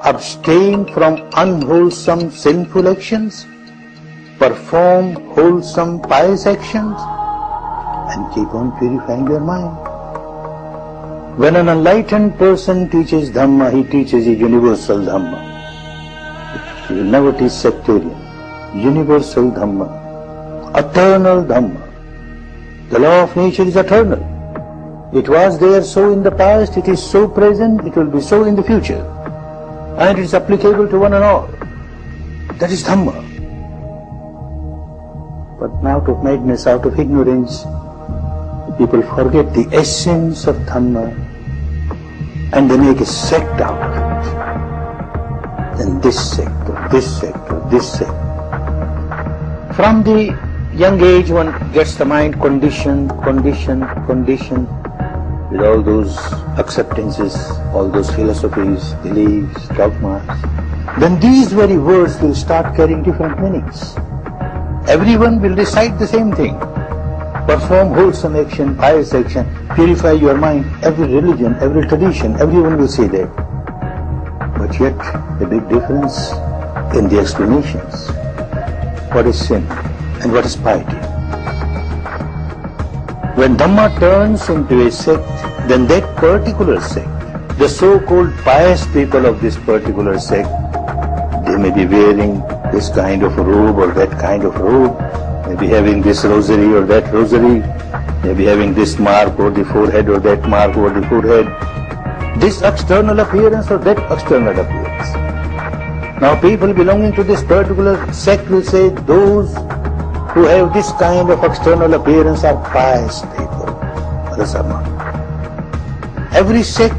Abstain from unwholesome sinful actions, perform wholesome pious actions, and keep on purifying your mind. When an enlightened person teaches Dhamma, he teaches a universal Dhamma. He will never teach sectarian. Universal Dhamma, eternal Dhamma. The law of nature is eternal. It was there so in the past, it is so present, it will be so in the future. And it is applicable to one and all. That is Dhamma. But out of madness, out of ignorance, people forget the essence of Dhamma and they make a sect out of it. Then this sect, or this sect, or this sect. From the young age, one gets the mind conditioned with all those acceptances, all those philosophies, beliefs, dogmas. Then these very words will start carrying different meanings. Everyone will recite the same thing. Perform wholesome action, pious action, purify your mind. Every religion, every tradition, everyone will say that. But yet, the big difference in the explanations. What is sin and what is piety? When Dhamma turns into a sect, then that particular sect, the so-called pious people of this particular sect, they may be wearing this kind of robe or that kind of robe, may be having this rosary or that rosary, may be having this mark over the forehead or that mark over the forehead, this external appearance or that external appearance. Now people belonging to this particular sect will say those who have this kind of external appearance are pious people. Others are not. Every sect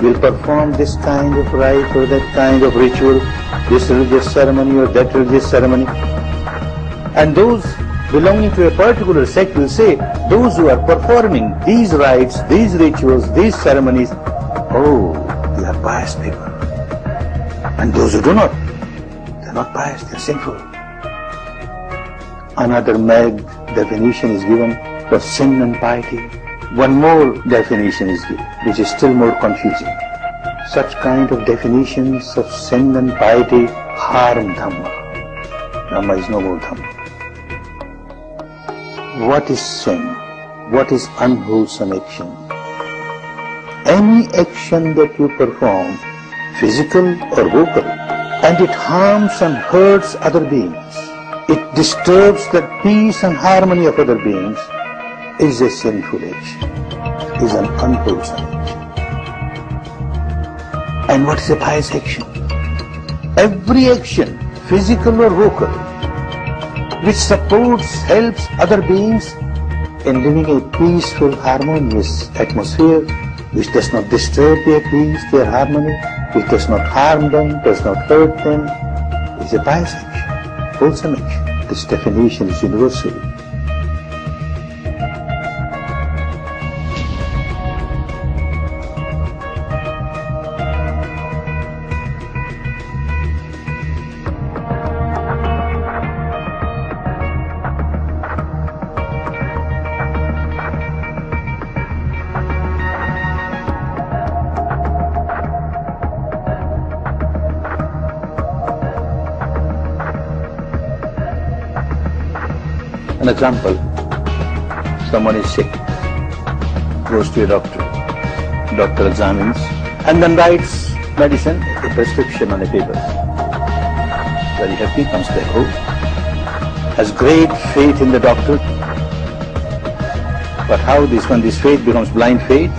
will perform this kind of rite or that kind of ritual, this religious ceremony or that religious ceremony. And those belonging to a particular sect will say, those who are performing these rites, these rituals, these ceremonies, oh, they are pious people. And those who do not, they are not pious, they are sinful. Another mad definition is given for sin and piety. One more definition is given, which is still more confusing. Such kind of definitions of sin and piety harm Dhamma. Dhamma is no more Dhamma. What is sin? What is unwholesome action? Any action that you perform, physical or vocal, and it harms and hurts other beings, it disturbs the peace and harmony of other beings, is a sinful action, is an unwholesome action. And what is a pious action? Every action, physical or vocal, which supports, helps other beings in living a peaceful, harmonious atmosphere, which does not disturb their peace, their harmony, which does not harm them, does not hurt them, is a pious action, wholesome action. This definition is universal. An example, someone is sick, goes to a doctor examines, and then writes medicine, a prescription on a paper. Very happy, comes back home, has great faith in the doctor. But how when this faith becomes blind faith,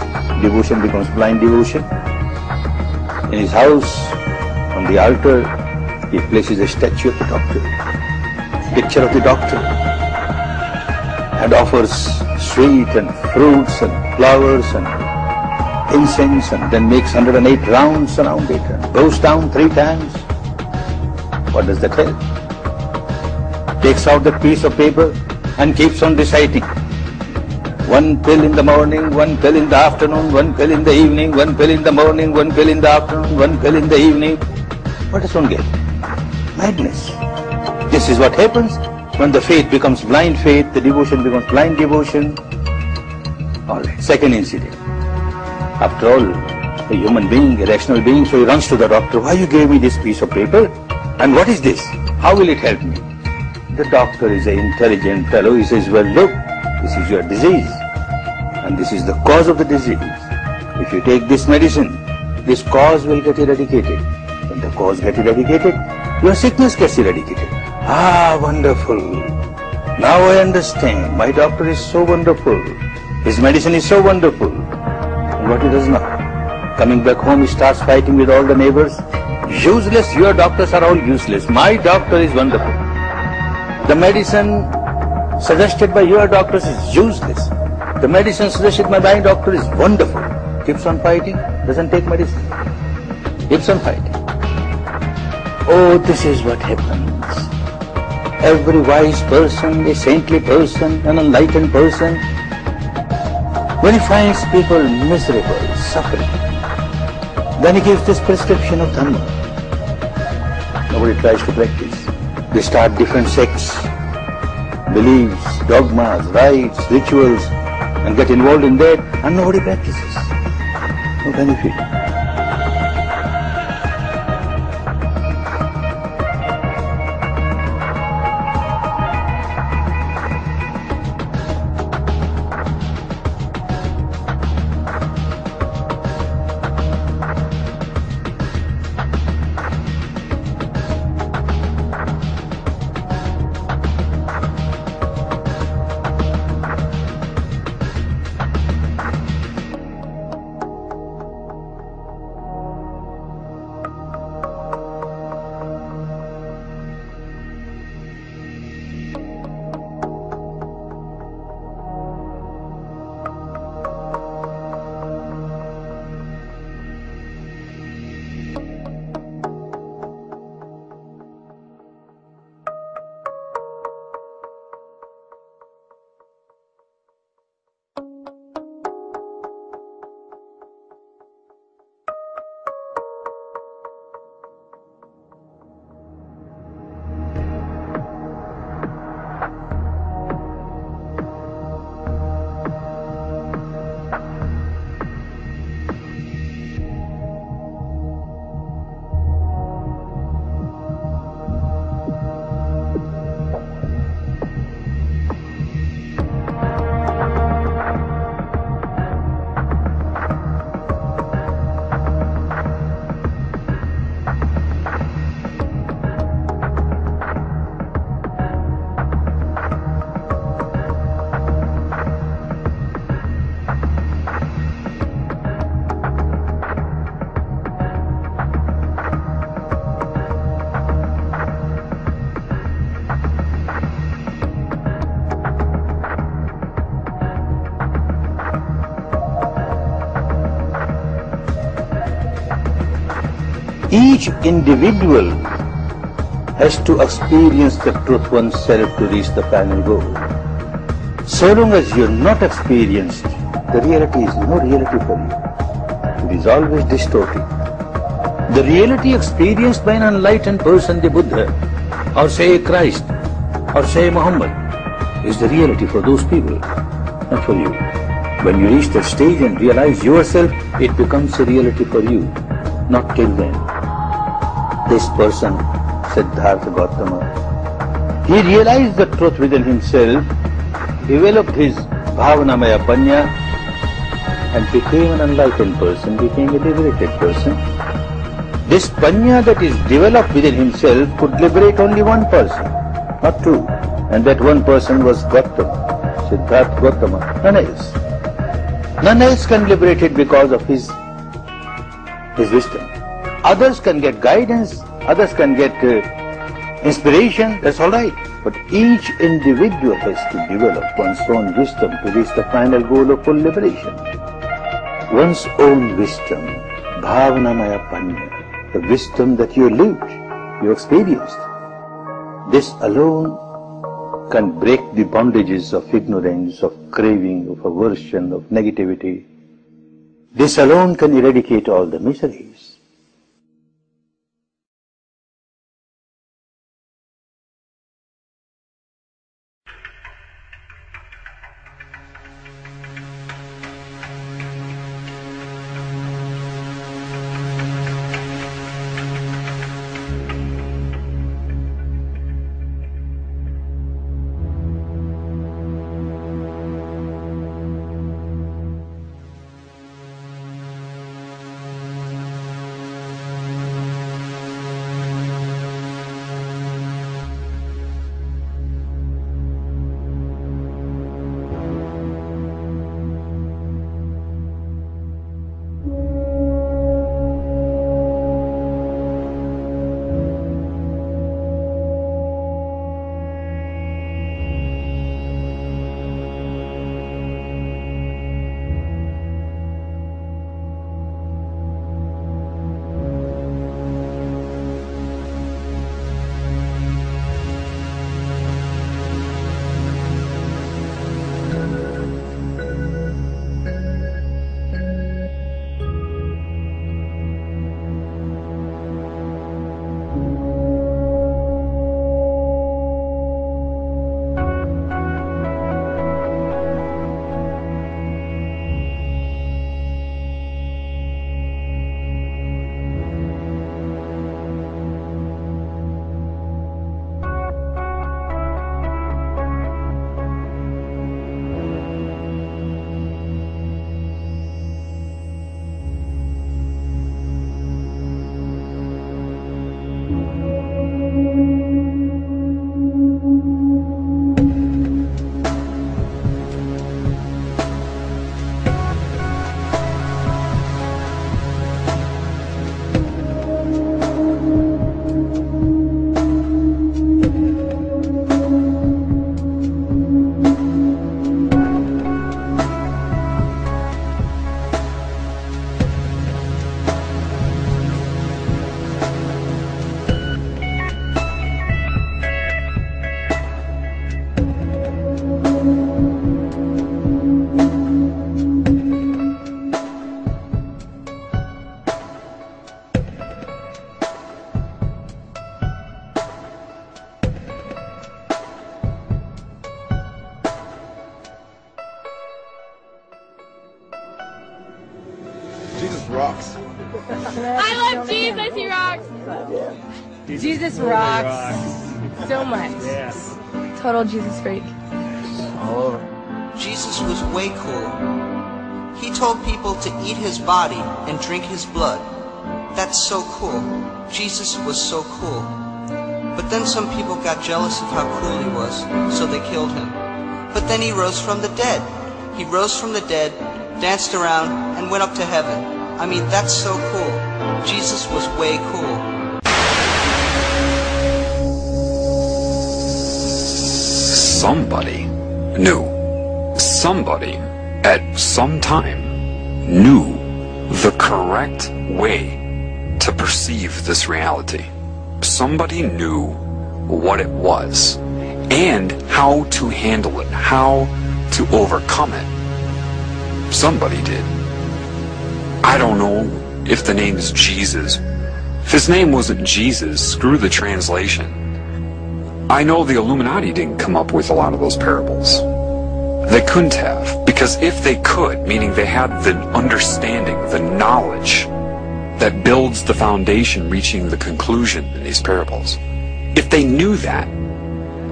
devotion becomes blind devotion. In his house, on the altar, he places a statue of the doctor, picture of the doctor, and offers sweet and fruits and flowers and incense, and then makes 108 rounds around it and goes down 3 times. What does that help? Takes out that piece of paper and keeps on reciting. 1 pill in the morning, 1 pill in the afternoon, 1 pill in the evening, 1 pill in the morning, 1 pill in the afternoon, 1 pill in the evening. What does one get? Madness. This is what happens when the faith becomes blind faith, the devotion becomes blind devotion. Alright, second incident. After all, a human being, a rational being, so he runs to the doctor. Why you gave me this piece of paper? And what is this? How will it help me? The doctor is an intelligent fellow. He says, well, look, this is your disease. And this is the cause of the disease. If you take this medicine, this cause will get eradicated. When the cause gets eradicated, your sickness gets eradicated. Ah, wonderful. Now I understand. My doctor is so wonderful. His medicine is so wonderful. And what he does now? Coming back home, he starts fighting with all the neighbors. Useless, your doctors are all useless. My doctor is wonderful. The medicine suggested by your doctors is useless. The medicine suggested by my doctor is wonderful. Keeps on fighting, doesn't take medicine. Keeps on fighting. Oh, this is what happens. Every wise person, a saintly person, an enlightened person, when he finds people miserable, suffering, then he gives this prescription of dharma. Nobody tries to practice. They start different sects, beliefs, dogmas, rites, rituals, and get involved in that, and nobody practices. No benefit. Each individual has to experience the truth oneself to reach the final goal. So long as you are not experienced, the reality is no reality for you. It is always distorted. The reality experienced by an enlightened person, the Buddha, or say Christ, or say Muhammad, is the reality for those people, not for you. When you reach that stage and realize yourself, it becomes a reality for you, not till then. This person, Siddhartha Gautama, he realized the truth within himself, developed his Bhavanamaya Panya, and became an enlightened person, became a liberated person. This Panya that is developed within himself could liberate only one person, not two. And that one person was Gautama, Siddhartha Gautama, none else. None else can liberate it because of his wisdom. Others can get guidance, others can get inspiration, that's all right. But each individual has to develop one's own wisdom to reach the final goal of full liberation. One's own wisdom, Bhavanamaya Panya, the wisdom that you lived, you experienced. This alone can break the bondages of ignorance, of craving, of aversion, of negativity. This alone can eradicate all the miseries. Jesus rocks so much. Yes. Total Jesus freak. All over. Jesus was way cool. He told people to eat his body and drink his blood. That's so cool. Jesus was so cool. But then some people got jealous of how cool he was, so they killed him. But then he rose from the dead. He rose from the dead, danced around, and went up to heaven. I mean, that's so cool. Jesus was way cool. Somebody knew. Somebody at some time knew the correct way to perceive this reality. Somebody knew what it was and how to handle it, how to overcome it. Somebody did. I don't know if the name is Jesus. If his name wasn't Jesus, screw the translation. I know the Illuminati didn't come up with a lot of those parables. They couldn't have, because if they could, meaning they had the understanding, the knowledge that builds the foundation reaching the conclusion in these parables, if they knew that,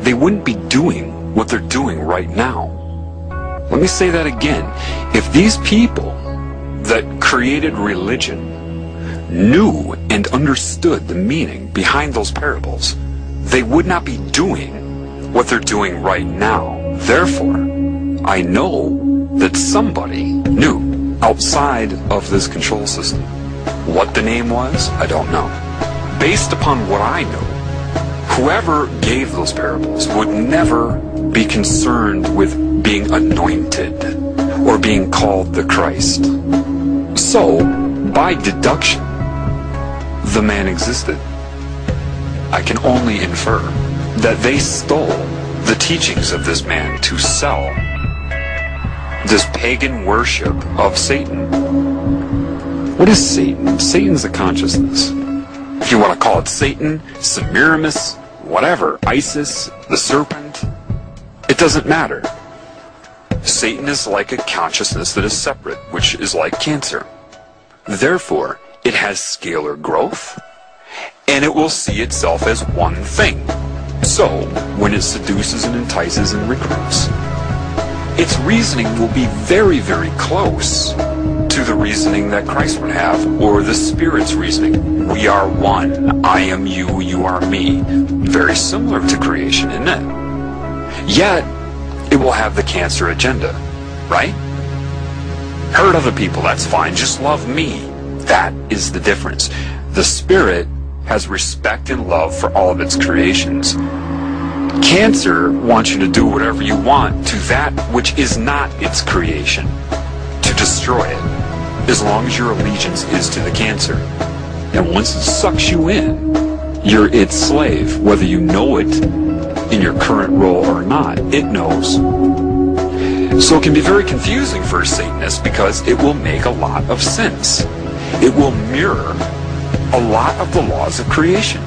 they wouldn't be doing what they're doing right now. Let me say that again. If these people that created religion knew and understood the meaning behind those parables, they would not be doing what they're doing right now. Therefore, I know that somebody knew outside of this control system. What the name was, I don't know. Based upon what I know, whoever gave those parables would never be concerned with being anointed or being called the Christ. So, by deduction, the man existed. I can only infer that they stole the teachings of this man to sell this pagan worship of Satan. What is Satan? Satan's a consciousness. If you want to call it Satan, Semiramis, whatever, Isis, the serpent, it doesn't matter. Satan is like a consciousness that is separate, which is like cancer. Therefore, it has scalar growth, and it will see itself as one thing. So, when it seduces and entices and recruits, its reasoning will be very, very close to the reasoning that Christ would have, or the Spirit's reasoning. We are one. I am you, you are me. Very similar to creation, isn't it? Yet, it will have the cancer agenda, right? Hurt other people, that's fine. Just love me. That is the difference. The Spirit has respect and love for all of its creations. Cancer wants you to do whatever you want to that which is not its creation, to destroy it, as long as your allegiance is to the cancer. And once it sucks you in, you're its slave, whether you know it in your current role or not. It knows. So it can be very confusing for a Satanist because it will make a lot of sense. It will mirror a lot of the laws of creation,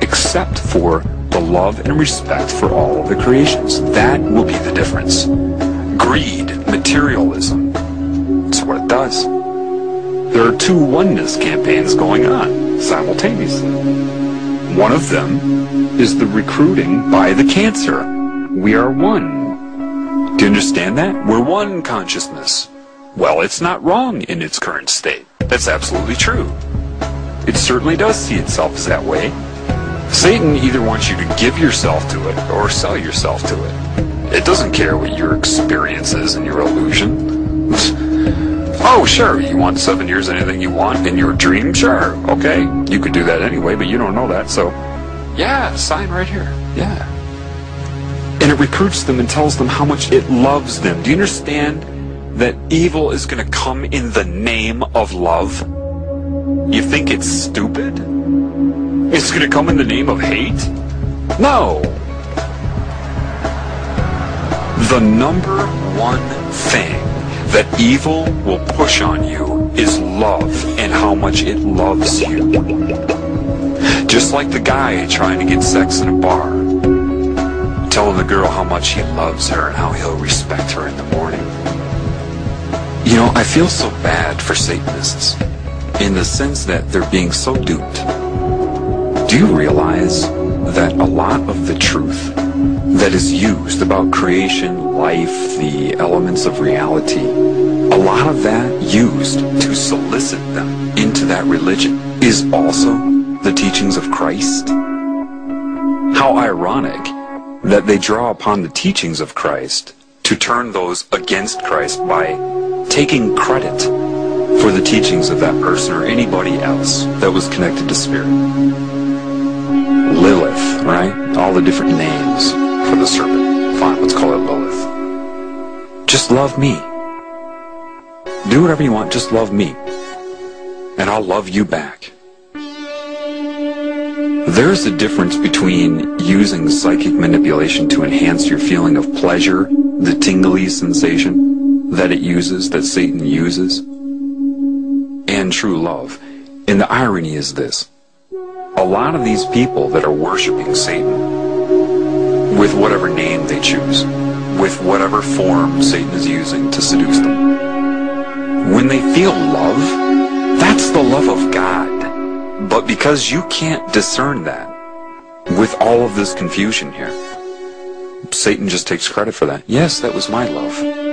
except for the love and respect for all of the creations. That will be the difference. Greed, materialism, that's what it does. There are two oneness campaigns going on simultaneously. One of them is the recruiting by the cancer. We are one. Do you understand that? We're one consciousness. Well, it's not wrong in its current state. That's absolutely true. It certainly does see itself as that way. Satan either wants you to give yourself to it or sell yourself to it. It doesn't care what your experience is and your illusion. Oh, sure, you want 7 years, anything you want in your dream? Sure, okay. You could do that anyway, but you don't know that, so yeah, sign right here. Yeah. And it recruits them and tells them how much it loves them. Do you understand that evil is going to come in the name of love? You think it's stupid? It's going to come in the name of hate? No. The number one thing that evil will push on you is love and how much it loves you. Just like the guy trying to get sex in a bar, telling the girl how much he loves her and how he'll respect her in the morning. You know, I feel so bad for Satanists in the sense that they're being so duped. Do you realize that a lot of the truth that is used about creation, life, the elements of reality, a lot of that used to solicit them into that religion is also the teachings of Christ? How ironic that they draw upon the teachings of Christ to turn those against Christ by taking credit for the teachings of that person or anybody else that was connected to spirit. Lilith, right? All the different names for the serpent. Fine, let's call it Lilith. Just love me. Do whatever you want, just love me. And I'll love you back. There's a difference between using psychic manipulation to enhance your feeling of pleasure, the tingly sensation that it uses, that Satan uses, and true love. And the irony is this. A lot of these people that are worshiping Satan, with whatever name they choose, with whatever form Satan is using to seduce them, when they feel love, that's the love of God. But because you can't discern that with all of this confusion here, Satan just takes credit for that. Yes, that was my love.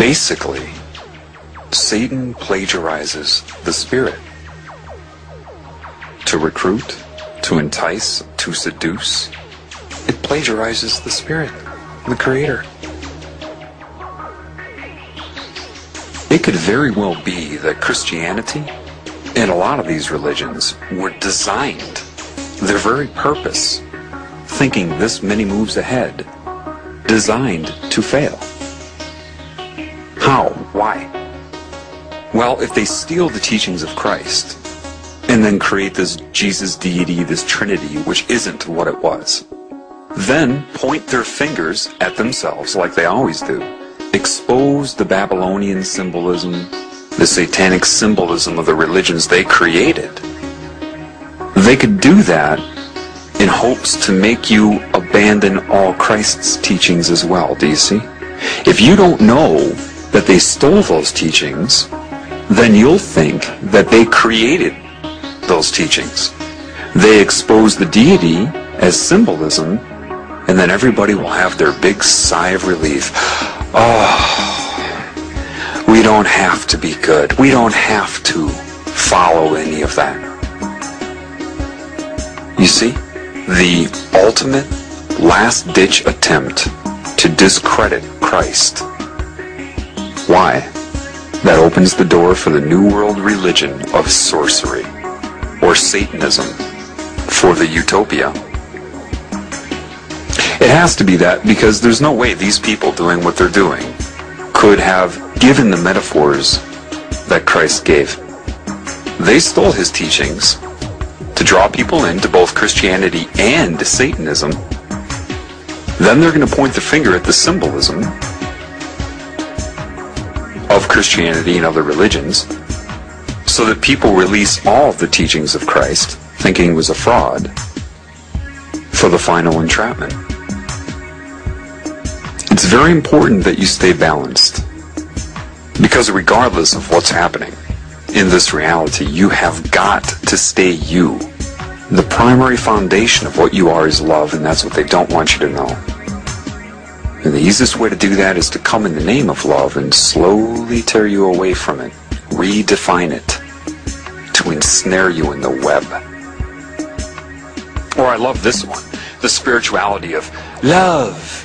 Basically, Satan plagiarizes the Spirit to recruit, to entice, to seduce. It plagiarizes the Spirit, the Creator. It could very well be that Christianity and a lot of these religions were designed, their very purpose, thinking this many moves ahead, designed to fail. How? Why? Well, if they steal the teachings of Christ and then create this Jesus deity, this Trinity, which isn't what it was, then point their fingers at themselves like they always do, expose the Babylonian symbolism, the satanic symbolism of the religions they created. They could do that in hopes to make you abandon all Christ's teachings as well, do you see? If you don't know that they stole those teachings, then you'll think that they created those teachings. They expose the deity as symbolism, and then everybody will have their big sigh of relief. Oh, we don't have to be good. We don't have to follow any of that. You see, the ultimate last-ditch attempt to discredit Christ. Why? That opens the door for the New World religion of sorcery, or Satanism, for the utopia. It has to be that because there's no way these people doing what they're doing could have given the metaphors that Christ gave. They stole his teachings to draw people into both Christianity and Satanism. Then they're going to point the finger at the symbolism of Christianity and other religions so that people release all of the teachings of Christ, thinking it was a fraud, for the final entrapment. It's very important that you stay balanced, because regardless of what's happening in this reality, you have got to stay you. The primary foundation of what you are is love, and that's what they don't want you to know. And the easiest way to do that is to come in the name of love and slowly tear you away from it, redefine it, to ensnare you in the web. Or I love this one, the spirituality of love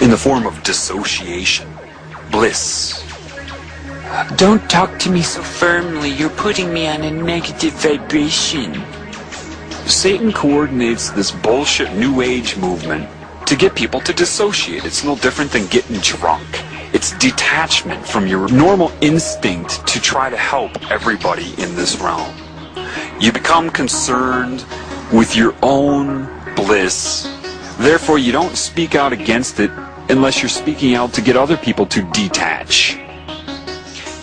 in the form of dissociation, bliss. Don't talk to me so firmly, you're putting me on a negative vibration. Satan coordinates this bullshit New Age movement to get people to dissociate. It's no different than getting drunk. It's detachment from your normal instinct to try to help everybody in this realm. You become concerned with your own bliss. Therefore, you don't speak out against it unless you're speaking out to get other people to detach.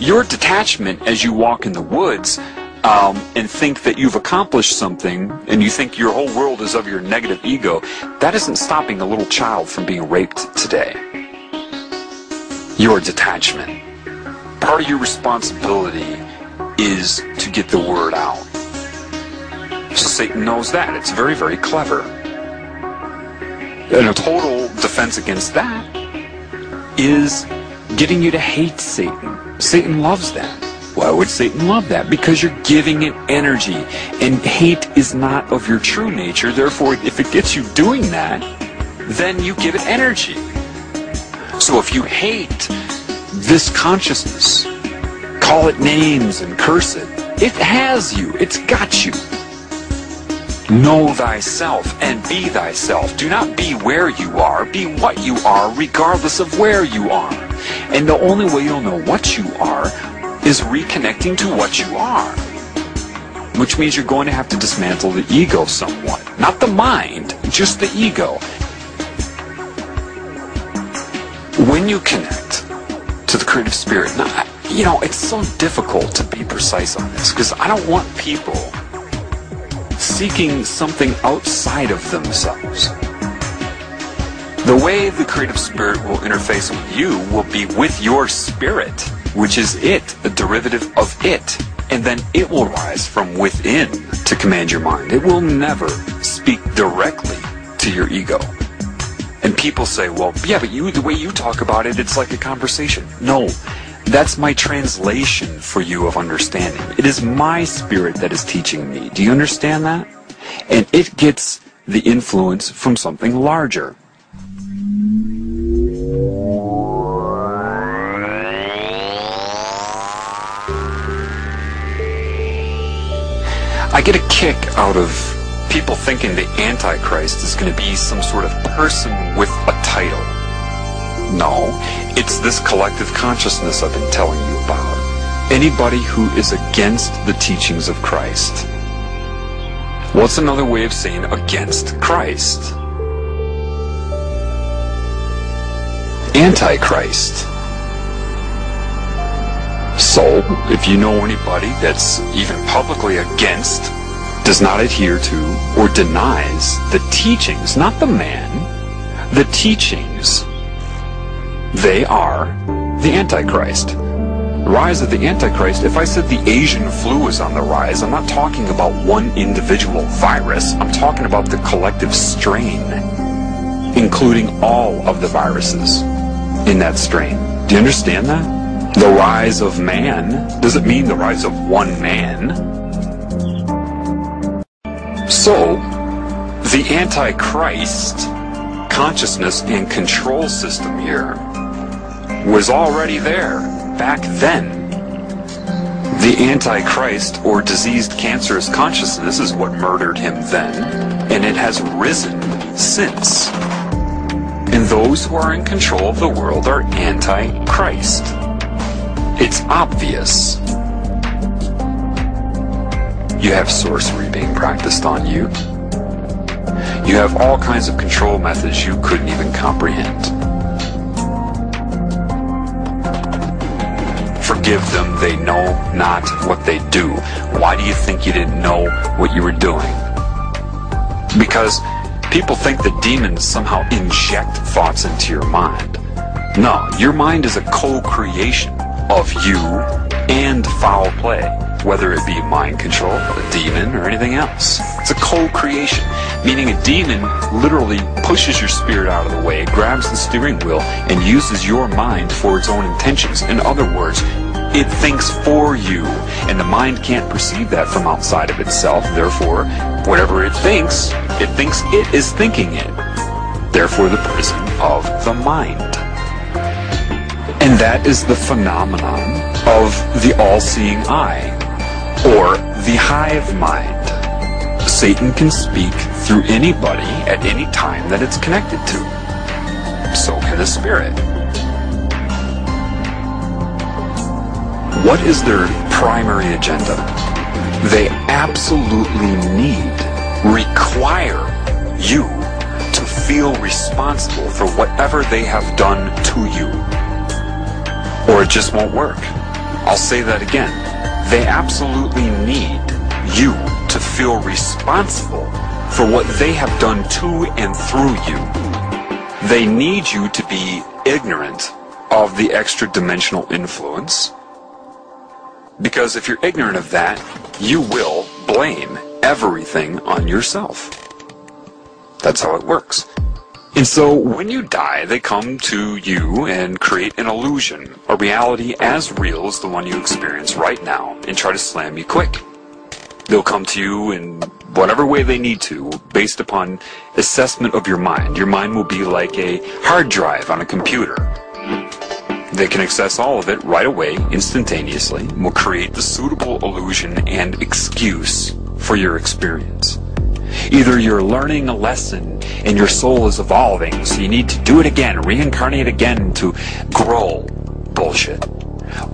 Your detachment as you walk in the woods and think that you've accomplished something and you think your whole world is of your negative ego, that isn't stopping a little child from being raped today. Your detachment. Part of your responsibility is to get the word out. So Satan knows that. It's very, very clever. And a total defense against that is getting you to hate Satan. Satan loves that. Why would Satan love that? Because you're giving it energy. And hate is not of your true nature. Therefore, if it gets you doing that, then you give it energy. So if you hate this consciousness, call it names and curse it, it has you. It's got you. Know thyself and be thyself. Do not be where you are. Be what you are, regardless of where you are. And the only way you'll know what you are is reconnecting to what you are. Which means you're going to have to dismantle the ego somewhat. Not the mind, just the ego. When you connect to the creative spirit, now, you know, it's so difficult to be precise on this, because I don't want people seeking something outside of themselves. The way the creative spirit will interface with you will be with your spirit, which is it, a derivative of it. And then it will rise from within to command your mind. It will never speak directly to your ego. And people say, well, yeah, but the way you talk about it, it's like a conversation. No, that's my translation for you of understanding. It is my spirit that is teaching me. Do you understand that? And it gets the influence from something larger. I get a kick out of people thinking the Antichrist is going to be some sort of person with a title. No, it's this collective consciousness I've been telling you about. Anybody who is against the teachings of Christ. What's another way of saying against Christ? Antichrist. So, if you know anybody that's even publicly against, does not adhere to, or denies the teachings, not the man, the teachings, they are the Antichrist. The rise of the Antichrist, if I said the Asian flu is on the rise, I'm not talking about one individual virus, I'm talking about the collective strain, including all of the viruses in that strain. Do you understand that? The rise of man doesn't mean the rise of one man. So, the Antichrist consciousness and control system here was already there back then. The Antichrist, or diseased cancerous consciousness, is what murdered him then, and it has risen since. And those who are in control of the world are Antichrist. It's obvious. You have sorcery being practiced on you. You have all kinds of control methods you couldn't even comprehend. Forgive them, they know not what they do. Why do you think you didn't know what you were doing? Because people think that demons somehow inject thoughts into your mind. No, your mind is a co-creation of you and foul play, whether it be mind control, a demon, or anything else. It's a co-creation, meaning a demon literally pushes your spirit out of the way, grabs the steering wheel, and uses your mind for its own intentions. In other words, it thinks for you, and the mind can't perceive that from outside of itself. Therefore, whatever it thinks it is thinking it. Therefore, the prison of the mind. And that is the phenomenon of the all-seeing eye, or the hive mind. Satan can speak through anybody at any time that it's connected to. So can the spirit. What is their primary agenda? They absolutely require you to feel responsible for whatever they have done to you. Or it just won't work. I'll say that again. They absolutely need you to feel responsible for what they have done to and through you. They need you to be ignorant of the extra-dimensional influence, because if you're ignorant of that, you will blame everything on yourself. That's how it works. And so when you die, they come to you and create an illusion, a reality as real as the one you experience right now, and try to slam you quick. They'll come to you in whatever way they need to, based upon assessment of your mind. Your mind will be like a hard drive on a computer. They can access all of it right away, instantaneously, and will create the suitable illusion and excuse for your experience. Either you're learning a lesson and your soul is evolving, so you need to do it again, reincarnate again to grow. Bullshit.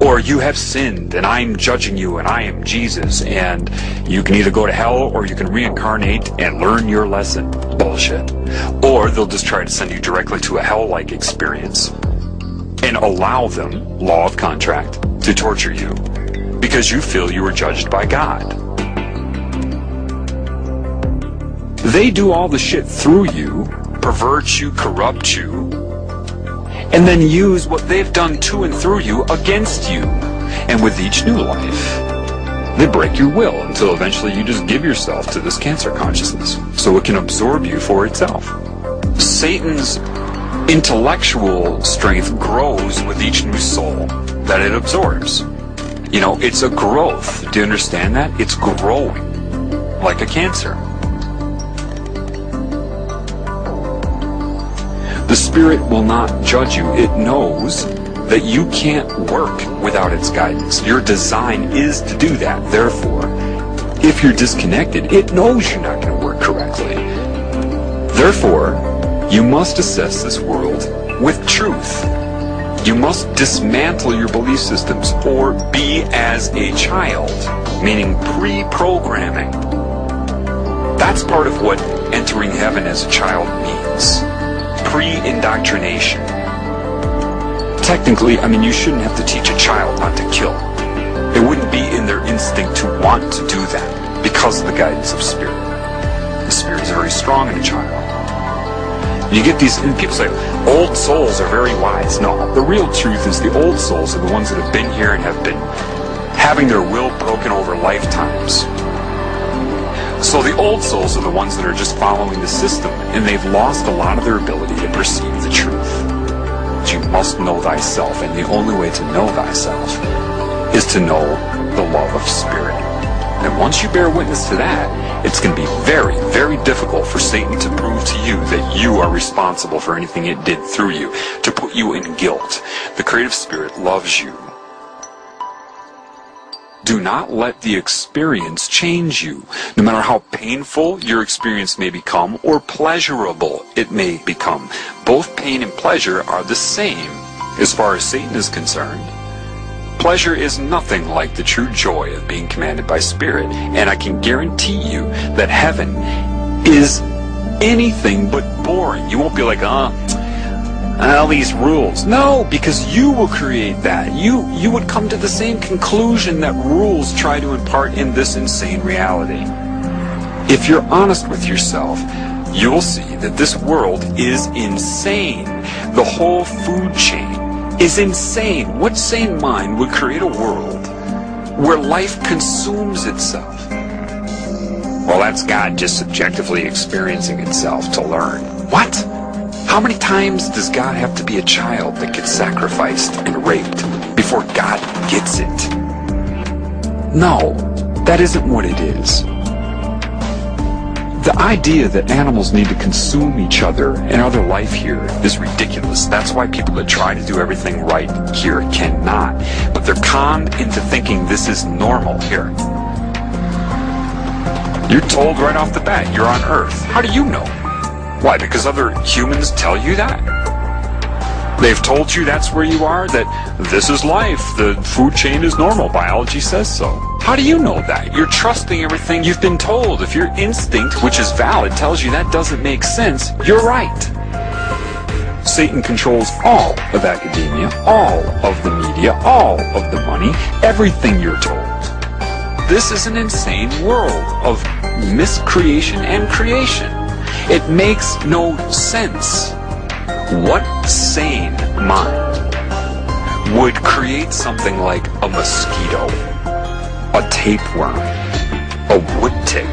Or you have sinned and I'm judging you and I am Jesus, and you can either go to hell or you can reincarnate and learn your lesson. Bullshit. Or they'll just try to send you directly to a hell-like experience and allow them, law of contract, to torture you because you feel you were judged by God. They do all the shit through you, pervert you, corrupt you, and then use what they've done to and through you against you. And with each new life, they break your will until eventually you just give yourself to this cancer consciousness so it can absorb you for itself. Satan's Intellectual strength grows with each new soul that it absorbs. You know, it's a growth. Do you understand that? It's growing like a cancer. The Spirit will not judge you. It knows that you can't work without its guidance. Your design is to do that. Therefore, if you're disconnected, it knows you're not going to work correctly. Therefore, you must assess this world with truth. You must dismantle your belief systems or be as a child, meaning pre-programming. That's part of what entering heaven as a child means. Pre-indoctrination. Technically, I mean, you shouldn't have to teach a child not to kill. It wouldn't be in their instinct to want to do that because of the guidance of Spirit. The Spirit is very strong in a child. You get these, and people say, old souls are very wise. No, the real truth is the old souls are the ones that have been here and have been having their will broken over lifetimes. So the old souls are the ones that are just following the system, and they've lost a lot of their ability to perceive the truth. But you must know thyself, and the only way to know thyself is to know the love of Spirit. And once you bear witness to that, it's going to be very, very difficult for Satan to prove to you that you are responsible for anything it did through you, to put you in guilt. The creative Spirit loves you. Do not let the experience change you, no matter how painful your experience may become or pleasurable it may become. Both pain and pleasure are the same as far as Satan is concerned. Pleasure is nothing like the true joy of being commanded by Spirit, and I can guarantee you that heaven is anything but boring. You won't be like, all these rules. No, because you will create that. You would come to the same conclusion that rules try to impart in this insane reality. If you're honest with yourself, you'll see that this world is insane. The whole food chain is insane. What sane mind would create a world where life consumes itself? Well, that's God just subjectively experiencing itself to learn. What? How many times does God have to be a child that gets sacrificed and raped before God gets it? No, that isn't what it is. The idea that animals need to consume each other and other life here is ridiculous. That's why people that try to do everything right here cannot. But they're conned into thinking this is normal here. You're told right off the bat you're on Earth. How do you know? Why? Because other humans tell you that? They've told you that's where you are, that this is life, the food chain is normal, biology says so. How do you know that? You're trusting everything you've been told. If your instinct, which is valid, tells you that doesn't make sense, you're right. Satan controls all of academia, all of the media, all of the money, everything you're told. This is an insane world of miscreation and creation. It makes no sense. What sane mind would create something like a mosquito, a tapeworm, a wood tick?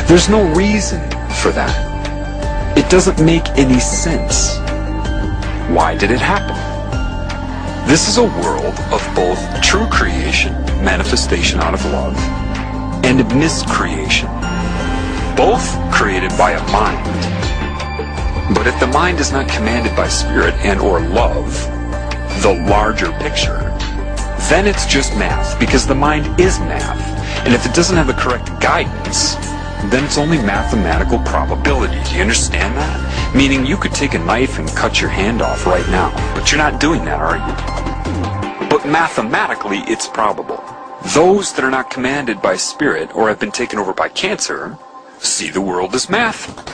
There's no reason for that. It doesn't make any sense. Why did it happen? This is a world of both true creation, manifestation out of love, and miscreation, both created by a mind. But if the mind is not commanded by Spirit and or love, the larger picture, then it's just math, because the mind is math. And if it doesn't have the correct guidance, then it's only mathematical probability. Do you understand that? Meaning you could take a knife and cut your hand off right now, but you're not doing that, are you? But mathematically, it's probable. Those that are not commanded by Spirit or have been taken over by cancer see the world as math.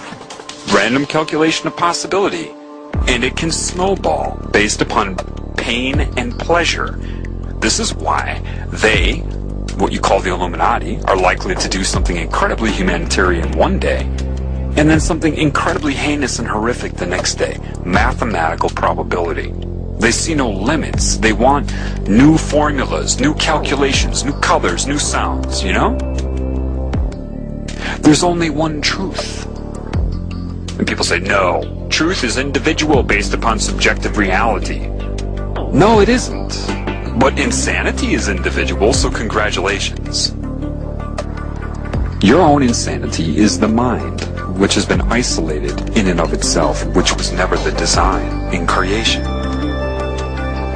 Random calculation of possibility, and it can snowball based upon pain and pleasure. This is why they, what you call the Illuminati, are likely to do something incredibly humanitarian one day, and then something incredibly heinous and horrific the next day. Mathematical probability. They see no limits. They want new formulas, new calculations, new colors, new sounds, you know? There's only one truth. And people say, no, truth is individual based upon subjective reality. No, it isn't. But insanity is individual, so congratulations. Your own insanity is the mind, which has been isolated in and of itself, which was never the design in creation.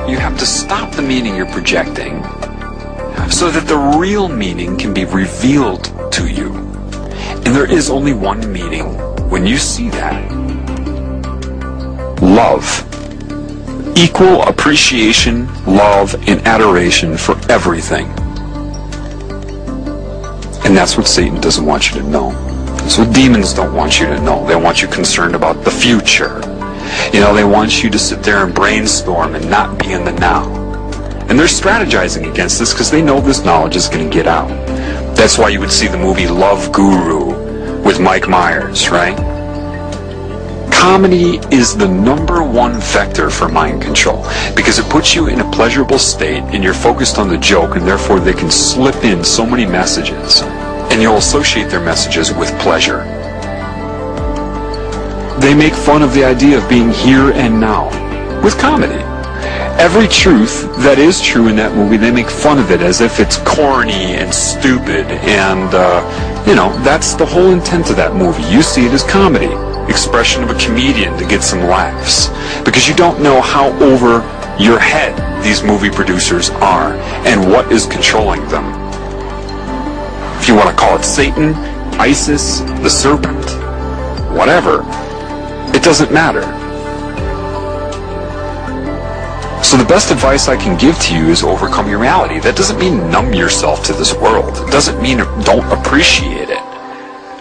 You have to stop the meaning you're projecting so that the real meaning can be revealed to you. And there is only one meaning when you see that. Love. Equal appreciation, love, and adoration for everything. And that's what Satan doesn't want you to know. That's what demons don't want you to know. They want you concerned about the future. You know, they want you to sit there and brainstorm and not be in the now. And they're strategizing against this because they know this knowledge is going to get out. That's why you would see the movie Love Guru with Mike Myers, right? Comedy is the #1 vector for mind control because it puts you in a pleasurable state and you're focused on the joke, and therefore they can slip in so many messages and you'll associate their messages with pleasure. They make fun of the idea of being here and now with comedy. Every truth that is true in that movie, they make fun of it as if it's corny and stupid, and you know, that's the whole intent of that movie. You see it as comedy, expression of a comedian to get some laughs, because you don't know how over your head these movie producers are and what is controlling them. If you want to call it Satan, ISIS, the serpent, whatever, it doesn't matter. So the best advice I can give to you is overcome your reality. That doesn't mean numb yourself to this world. It doesn't mean don't appreciate it.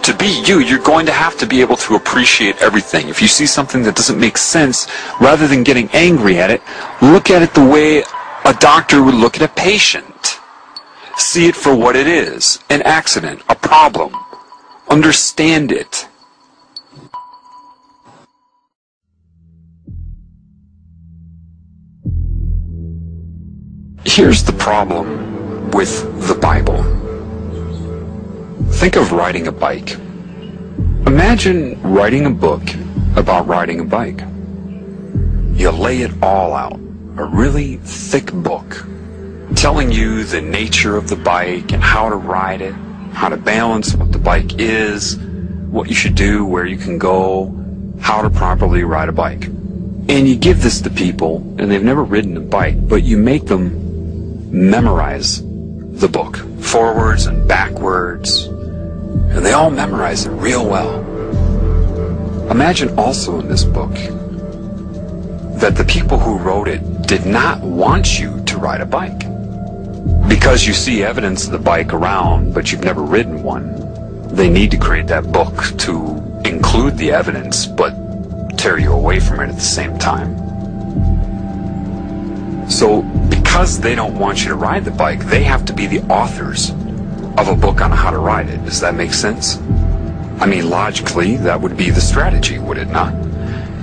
To be you, you're going to have to be able to appreciate everything. If you see something that doesn't make sense, rather than getting angry at it, look at it the way a doctor would look at a patient. See it for what it is, an accident, a problem. Understand it. Here's the problem with the Bible. Think of riding a bike. Imagine writing a book about riding a bike. You lay it all out, a really thick book, telling you the nature of the bike and how to ride it, how to balance what the bike is, what you should do, where you can go, how to properly ride a bike. And you give this to people, and they've never ridden a bike, but you make them memorize the book, forwards and backwards, and they all memorize it real well. Imagine also in this book that the people who wrote it did not want you to ride a bike. Because you see evidence of the bike around, but you've never ridden one, they need to create that book to include the evidence, but tear you away from it at the same time. So, because they don't want you to ride the bike, they have to be the authors of a book on how to ride it. Does that make sense? I mean, logically, that would be the strategy, would it not?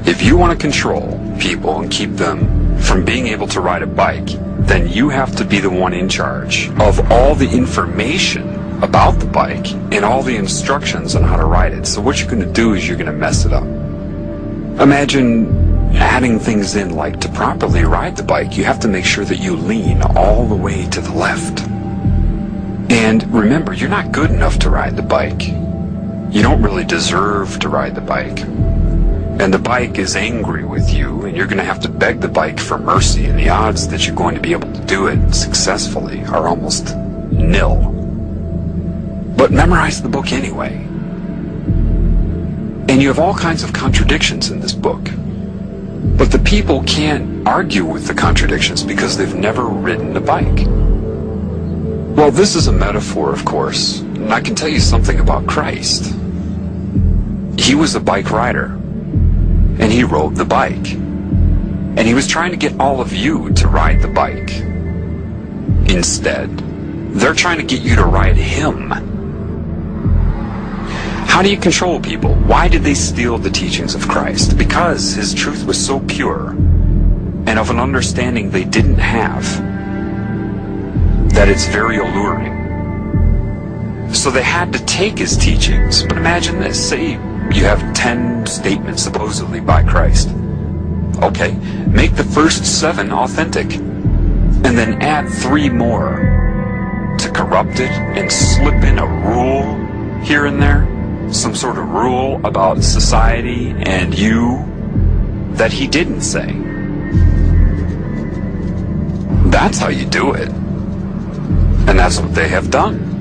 If you want to control people and keep them from being able to ride a bike, then you have to be the one in charge of all the information about the bike and all the instructions on how to ride it. So what you're going to do is you're going to mess it up. Imagine adding things in like to properly ride the bike, you have to make sure that you lean all the way to the left. And remember, you're not good enough to ride the bike. You don't really deserve to ride the bike. And the bike is angry with you, and you're going to have to beg the bike for mercy, and the odds that you're going to be able to do it successfully are almost nil. But memorize the book anyway. And you have all kinds of contradictions in this book. But the people can't argue with the contradictions because they've never ridden a bike. Well, this is a metaphor, of course, and I can tell you something about Christ. He was a bike rider, and he rode the bike. And he was trying to get all of you to ride the bike. Instead, they're trying to get you to ride him. How do you control people? Why did they steal the teachings of Christ? Because his truth was so pure and of an understanding they didn't have that it's very alluring. So they had to take his teachings. But imagine this. Say You have 10 statements supposedly by Christ. Okay, make the first 7 authentic, and then add 3 more to corrupt it and slip in a rule here and there, some sort of rule about society and you that he didn't say. That's how you do it. And that's what they have done.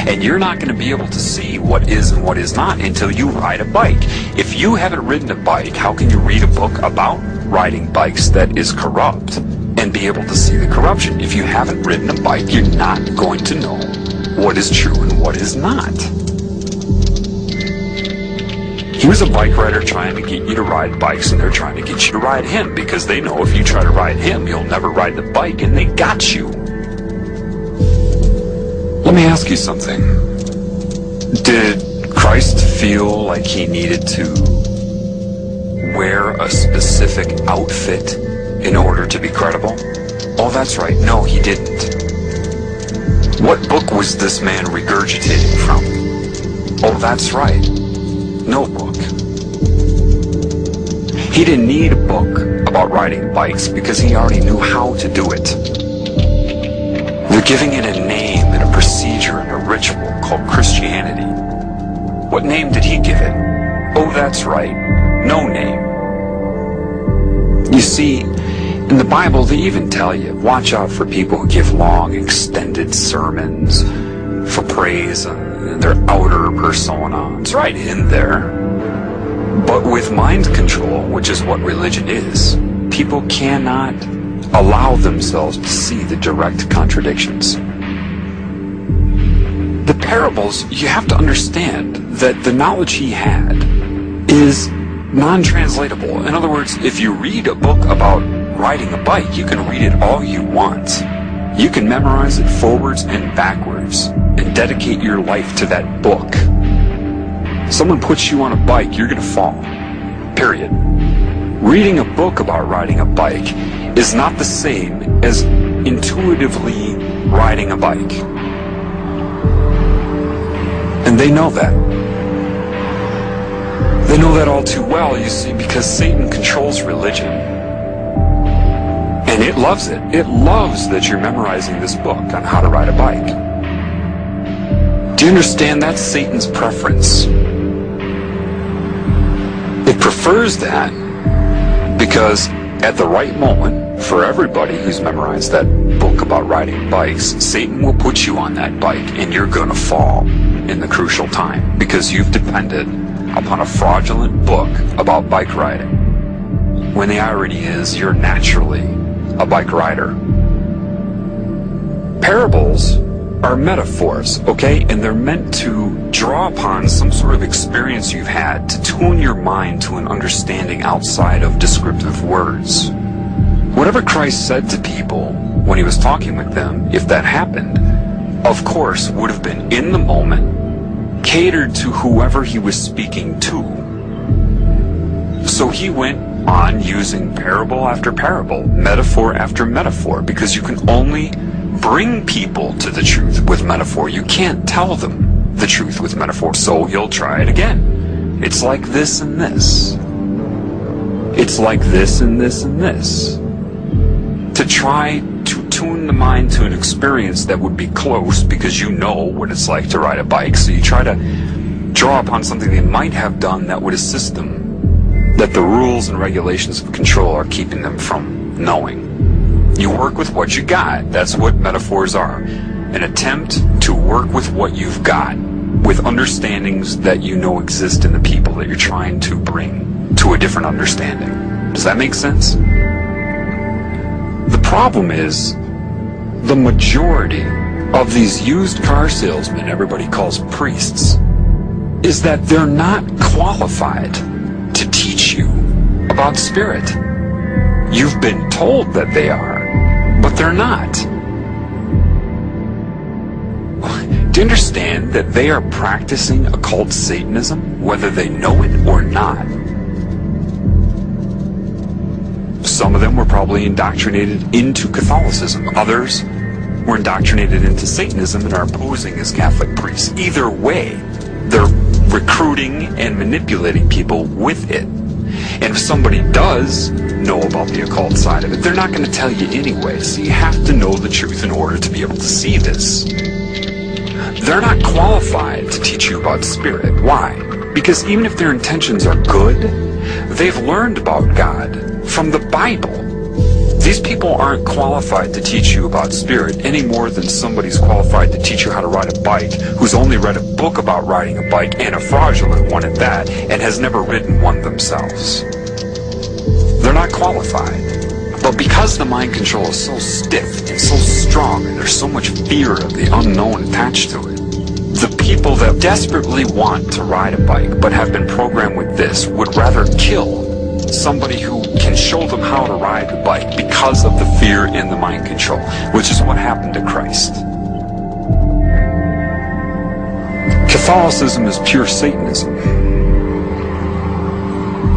And you're not going to be able to see what is and what is not until you ride a bike. If you haven't ridden a bike, how can you read a book about riding bikes that is corrupt and be able to see the corruption? If you haven't ridden a bike, you're not going to know what is true and what is not. He was a bike rider trying to get you to ride bikes, and they're trying to get you to ride him because they know if you try to ride him, you'll never ride the bike, and they got you. Let me ask you something. Did Christ feel like he needed to wear a specific outfit in order to be credible? Oh, that's right. No, he didn't. What book was this man regurgitating from? Oh, that's right. No book. He didn't need a book about riding bikes because he already knew how to do it. They're giving it a name and a procedure and a ritual called Christianity. What name did he give it? Oh, that's right. No name. You see, in the Bible, they even tell you, watch out for people who give long, extended sermons for praise and their outer persona. It's right in there. But with mind control, which is what religion is, people cannot allow themselves to see the direct contradictions. The parables, you have to understand that the knowledge he had is non-translatable. In other words, if you read a book about riding a bike, you can read it all you want. You can memorize it forwards and backwards and dedicate your life to that book. Someone puts you on a bike, you're going to fall. Period. Reading a book about riding a bike is not the same as intuitively riding a bike. And they know that. They know that all too well, you see, because Satan controls religion. And it loves it. It loves that you're memorizing this book on how to ride a bike. Do you understand? That's Satan's preference. It prefers that because at the right moment, for everybody who's memorized that book about riding bikes, Satan will put you on that bike and you're going to fall in the crucial time because you've depended upon a fraudulent book about bike riding. When the irony is, you're naturally a bike rider. Parables are metaphors, okay? And they're meant to draw upon some sort of experience you've had to tune your mind to an understanding outside of descriptive words. Whatever Christ said to people when he was talking with them, if that happened, of course, would have been in the moment, catered to whoever he was speaking to. So he went on using parable after parable, metaphor after metaphor, because you can only bring people to the truth with metaphor. You can't tell them the truth with metaphor. So he'll try it again. It's like this and this. It's like this and this and this. To try to tune the mind to an experience that would be close because you know what it's like to ride a bike. So you try to draw upon something they might have done that would assist them, that the rules and regulations of control are keeping them from knowing. You work with what you got. That's what metaphors are. An attempt to work with what you've got, with understandings that you know exist in the people that you're trying to bring to a different understanding. Does that make sense? The problem is, the majority of these used car salesmen everybody calls priests, is that they're not qualified to teach you about spirit. You've been told that they are, but they're not. Do you understand that they are practicing occult Satanism, whether they know it or not? Some of them were probably indoctrinated into Catholicism. Others were indoctrinated into Satanism and are posing as Catholic priests. Either way, they're recruiting and manipulating people with it. And if somebody does know about the occult side of it, they're not going to tell you anyway. So you have to know the truth in order to be able to see this. They're not qualified to teach you about spirit. Why? Because even if their intentions are good, they've learned about God from the Bible. These people aren't qualified to teach you about spirit any more than somebody's qualified to teach you how to ride a bike who's only read a book about riding a bike, and a fraudulent one at that, and has never ridden one themselves. They're not qualified. But because the mind control is so stiff and so strong, and there's so much fear of the unknown attached to it, the people that desperately want to ride a bike but have been programmed with this would rather kill somebody who can show them how to ride the bike because of the fear and the mind control, which is what happened to Christ. Catholicism is pure Satanism.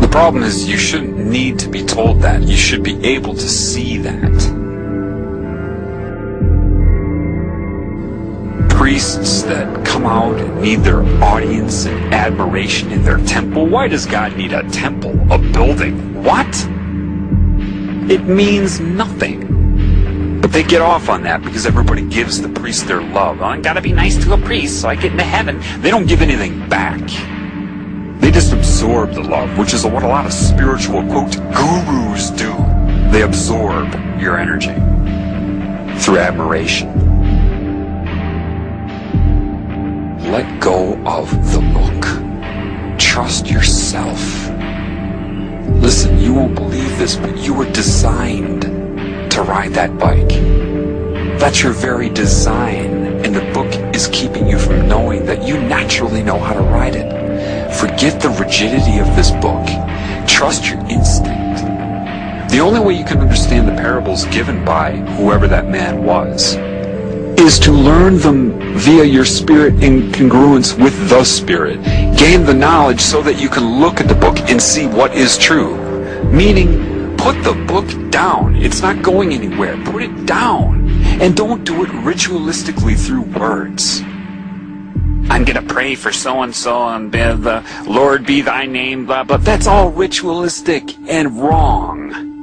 The problem is you shouldn't need to be told that. You should be able to see that. Priests that come out and need their audience and admiration in their temple. Why does God need a temple? A building? What? It means nothing. But they get off on that because everybody gives the priest their love. I gotta be nice to a priest so I get into heaven. They don't give anything back. They just absorb the love, which is what a lot of spiritual, quote, gurus do. They absorb your energy through admiration. Let go of the book. Trust yourself. Listen, you won't believe this, but you were designed to ride that bike. That's your very design, and the book is keeping you from knowing that you naturally know how to ride it. Forget the rigidity of this book. Trust your instinct. The only way you can understand the parables given by whoever that man was is to learn them via your spirit in congruence with the Spirit. Gain the knowledge so that you can look at the book and see what is true. Meaning, put the book down. It's not going anywhere. Put it down. And don't do it ritualistically through words. I'm going to pray for so-and-so and the Lord be thy name, blah, blah. That's all ritualistic and wrong.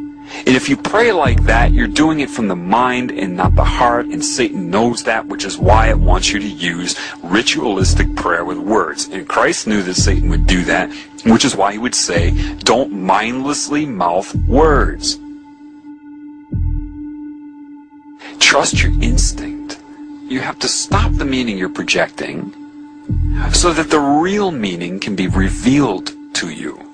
And if you pray like that, you're doing it from the mind and not the heart, and Satan knows that, which is why it wants you to use ritualistic prayer with words. And Christ knew that Satan would do that, which is why he would say, don't mindlessly mouth words. Trust your instinct. You have to stop the meaning you're projecting so that the real meaning can be revealed to you.